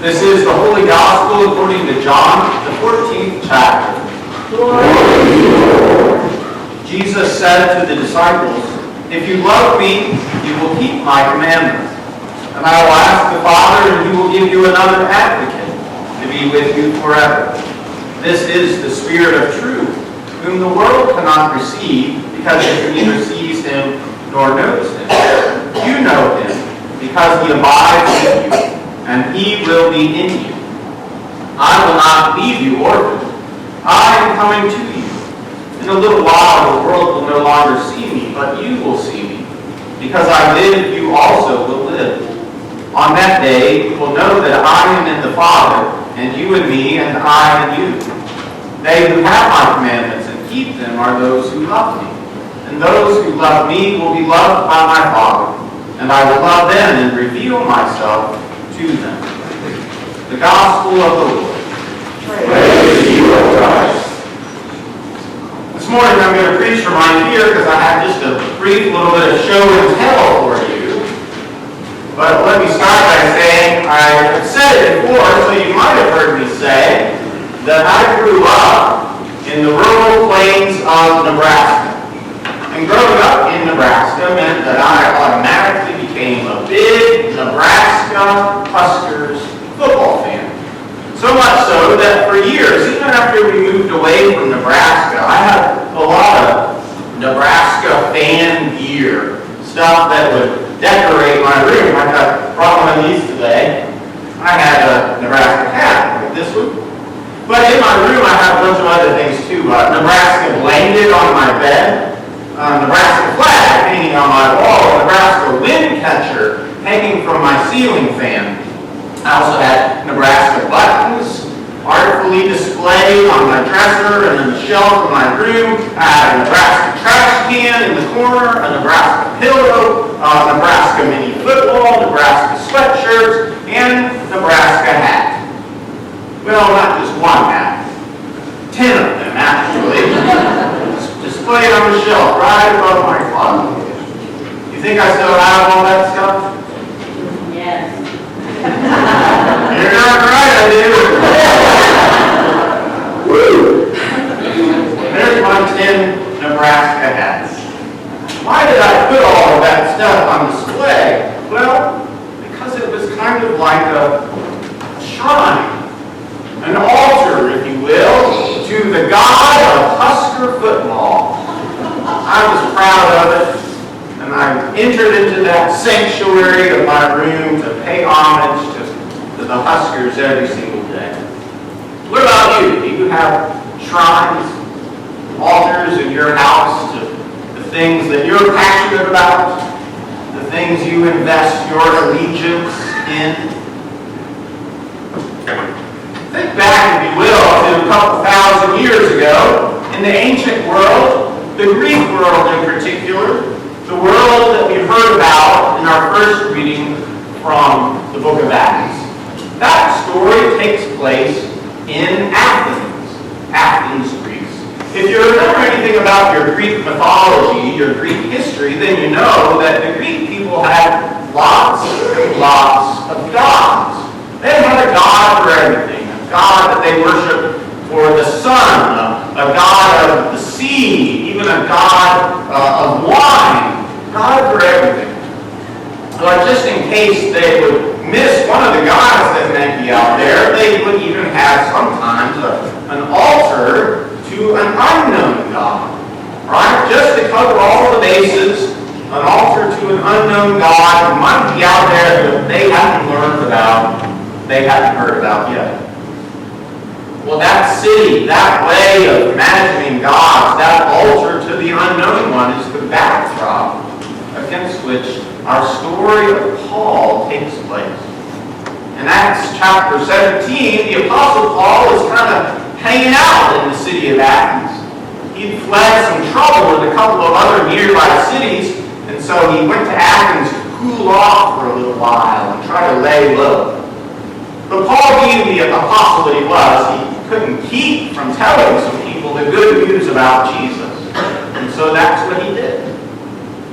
This is the Holy Gospel according to John, the 14th chapter. Jesus said to the disciples, "If you love me, you will keep my commandments. And I will ask the Father, and he will give you another advocate to be with you forever. This is the Spirit of truth, whom the world cannot receive, because it neither sees him nor knows him. You know him, because he abides with you, and he will be in you. I will not leave you orphaned. I am coming to you. In a little while the world will no longer see me, but you will see me. Because I live, you also will live. On that day you will know that I am in the Father, and you in me, and I in you. They who have my commandments and keep them are those who love me. And those who love me will be loved by my Father, and I will love them and reveal myself to them." The Gospel of the Lord. Praise to you, O Christ. This morning I'm going to preach from right here because I have just a brief little bit of show and tell for you. But let me start by saying, I've said it before, so you might have heard me say that I grew up in the rural plains of Nebraska. And growing up in Nebraska meant that I automatically became a big Nebraska Huskers football fan. So much so that for years, even after we moved away from Nebraska, I had a lot of Nebraska fan gear, stuff that would decorate my room. I brought one of these today. I had a Nebraska hat, like this one. But in my room, I have a bunch of other things too. Nebraska blanket on my bed. Nebraska flag hanging on my wall, Nebraska wind catcher hanging from my ceiling fan. I also had Nebraska buttons artfully displayed on my dresser and in the shelf of my room. I had a Nebraska trash can in the corner, a Nebraska pillow, Nebraska mini football, Nebraska sweatshirts, and Nebraska hat. Well, not just one hat. 10 of them, actually. Displayed on the shelf right above my closet. You think I still have all that stuff? Yes. You're not right, I do. Woo! There's my 10 Nebraska hats. Why did I put all of that stuff on display? Well, because it was kind of like a shrine, an altar, if you will, to the God of Husker football. I was proud of it, and I entered into that sanctuary of my room to pay homage to the Huskers every single day. What about you? Do you have shrines, altars in your house to the things that you're passionate about, the things you invest your allegiance in? Think back, if you will, to a couple thousand years ago. In the ancient world, the Greek world in particular, the world that we heard about in our first reading from the book of Acts. That story takes place in Athens, Greece. If you remember anything about your Greek mythology, your Greek history, then you know that the Greek people had lots and lots of gods. They had a god for everything. God that they worship for the sun, a god of the sea, even a god of wine, God for everything. But just in case they would miss one of the gods that might be out there, they would even have sometimes an altar to an unknown god, right? Just to cover all the bases, an altar to an unknown god who might be out there that they hadn't learned about, they hadn't heard about yet. Well, that city, that way of imagining gods, that altar to the unknown one is the backdrop against which our story of Paul takes place. In Acts chapter 17, the Apostle Paul is kind of hanging out in the city of Athens. He'd fled some trouble in a couple of other nearby cities, and so he went to Athens to cool off for a little while and try to lay low. But Paul, being the apostle that he was, he couldn't keep from telling some people the good news about Jesus. And so that's what he did.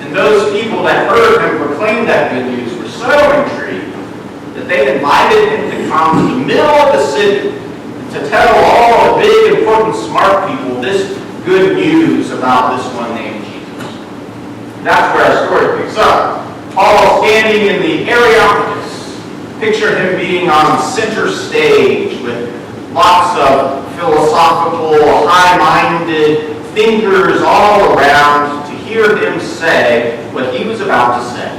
And those people that heard him proclaim that good news were so intrigued that they invited him to come to the middle of the city to tell all the big, important, smart people this good news about this one named Jesus. That's where our story picks up. Paul standing in the Areopagus. Picture him being on center stage with lots of philosophical, high-minded thinkers all around to hear him say what he was about to say.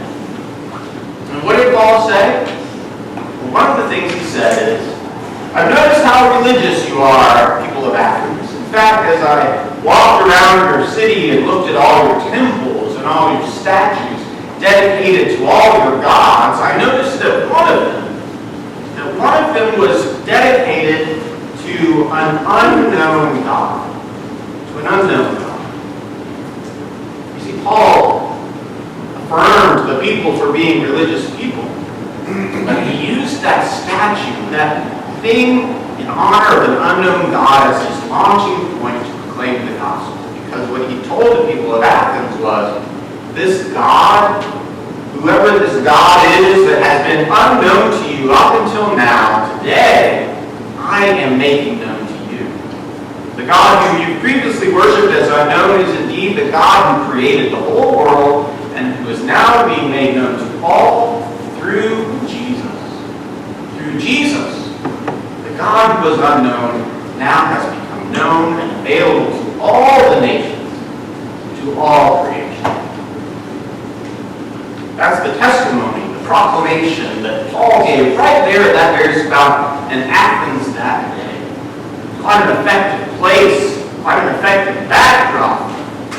And what did Paul say? Well, one of the things he said is, I've noticed how religious you are, people of Athens. In fact, as I walked around your city and looked at all your temples and all your statues dedicated to all your gods, I noticed that one of them was dedicated to an unknown God. To an unknown God. You see, Paul affirmed the people for being religious people. But he used that statue, that thing in honor of an unknown God, as his launching point to proclaim the gospel. Because what he told the people of Athens was, this God, whoever this God is that has been unknown to you up until now, today, I am making known to you. The God whom you previously worshipped as unknown is indeed the God who created the whole world and who is now being made known to all through Jesus. Through Jesus, the God who was unknown now has become known and available to all the nations, to all creation. That's the testimony, the proclamation that Paul gave right there at that very spot in Athens that day. Quite an effective place, quite an effective backdrop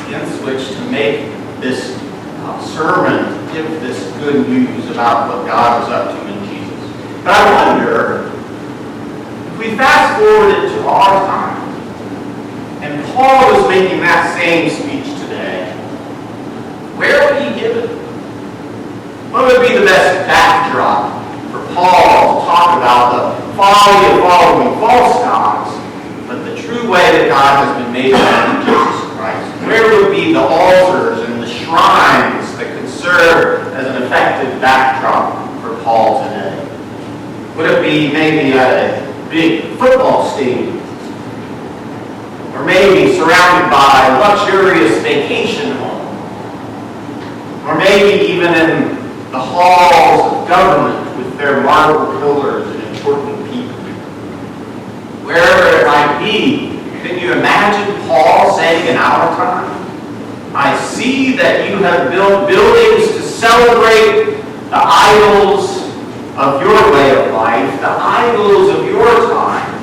against which to make this sermon, give this good news about what God was up to in Jesus. But I wonder, if we fast forward it to our time, and Paul was making that same speech today, where would he give it? What would be the best backdrop for Paul to talk about the folly of following false gods, but the true way that God has been made known in Jesus Christ? Where would be the altars and the shrines that could serve as an effective backdrop for Paul today? Would it be maybe a big football stadium? Or maybe surrounded by luxurious vacation homes? Or maybe even in the halls of government with their marble pillars and important people? Wherever it might be, can you imagine Paul saying in our time, I see that you have built buildings to celebrate the idols of your way of life, the idols of your time.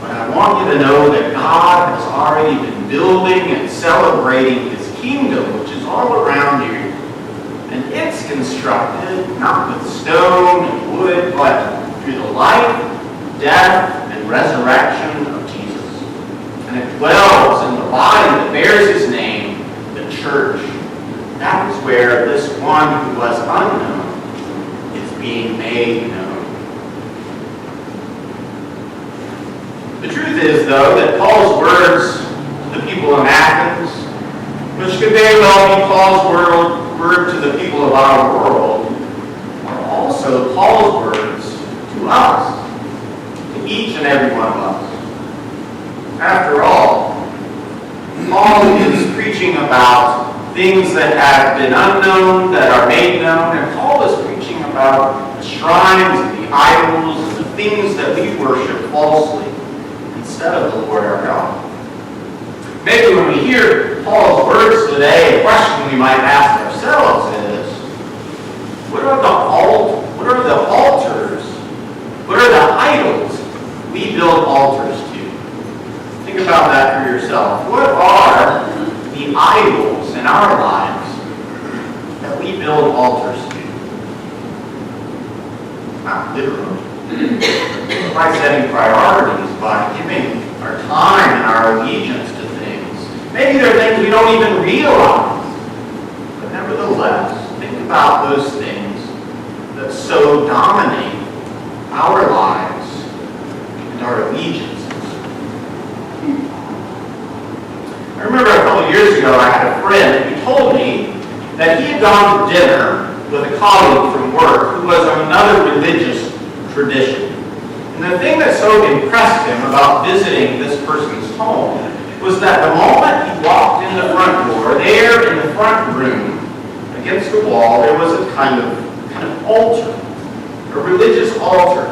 But I want you to know that God has already been building and celebrating his kingdom, which is all around you. And it's constructed not with stone and wood, but through the life, death, and resurrection of Jesus. And it dwells in the body that bears his name, the church. That is where this one who was unknown is being made known. The truth is, though, that Paul's words to the people in Athens, which could very well be Paul's word to the people of our world, are also Paul's words to us, to each and every one of us. After all, Paul is preaching about things that have been unknown, that are made known, and Paul is preaching about the shrines and the idols and the things that we worship falsely instead of the Lord our God. Maybe when we hear Paul's words today, a question we might ask ourselves is, what are the altars? What are the idols we build altars to? Think about that for yourself. What are the idols in our lives that we build altars to? Not literally. By setting priorities, by giving our time and our allegiance to things. Maybe there are things we don't even realize. But nevertheless, think about those things that so dominate our lives and our allegiances. I remember a couple of years ago, I had a friend who told me that he had gone to dinner with a colleague from work who was of another religious tradition. And the thing that so impressed him about visiting this person's home was that the moment he walked in the front door, there in the front room, against the wall, there was a kind of altar, a religious altar,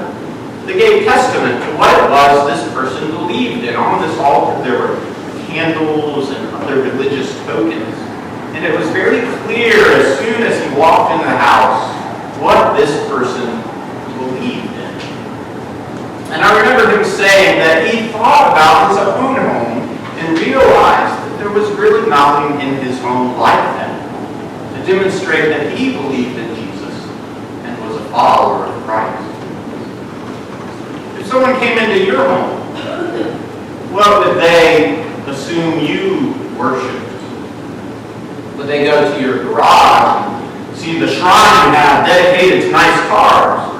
that gave testament to what it was this person believed in. On this altar there were candles and other religious tokens. And it was very clear as soon as he walked in the house what this person believed in. And I remember him saying that he thought about his own home and realized that there was really nothing in his home like that to demonstrate that he believed in Jesus and was a follower of Christ. If someone came into your home, what would they assume you worshiped? Would they go to your garage and see the shrine you have dedicated to nice cars?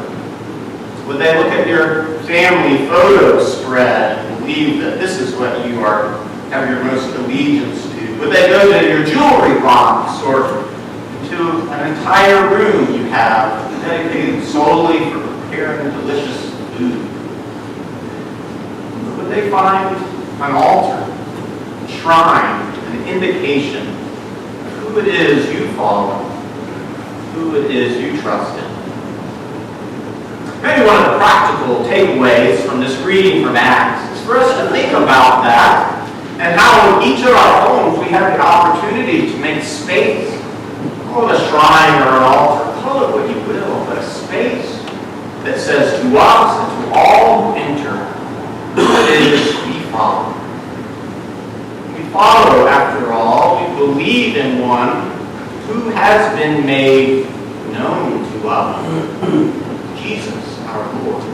Would they look at your family photo spread and believe that this is what you have your most allegiance to? Would they go to your jewelry box or to an entire room you have dedicated solely for preparing delicious food? Or would they find an altar, a shrine, an indication of who it is you follow, who it is you trust in? Maybe one of the practical takeaways from this reading from Acts is for us to think about that and how in each of our homes we have the opportunity to make space. Call it a shrine or an altar, call it what you will, but a space that says to us and to all who enter, who it is we follow. We follow, after all, we believe in one who has been made known to us, Jesus, our Lord.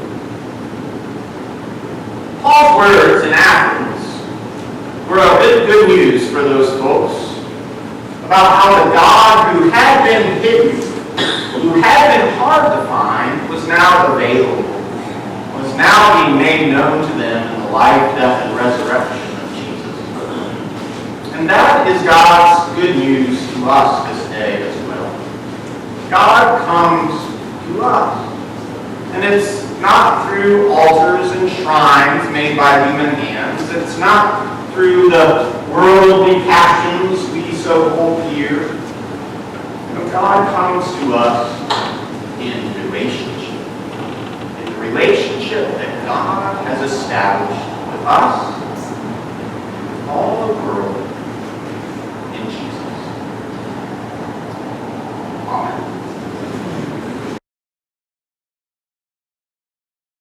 Paul's words in Athens were a bit good news for those folks about how the God who had been hidden, who had been hard to find, was now available, was now being made known to them in the life, death, and resurrection of Jesus. And that is God's good news to us this day as well. God comes to us. And it's not through altars and shrines made by human hands. It's not through the worldly passions we so hold dear. No, God comes to us in relationship. In the relationship that God has established with us, with all the world,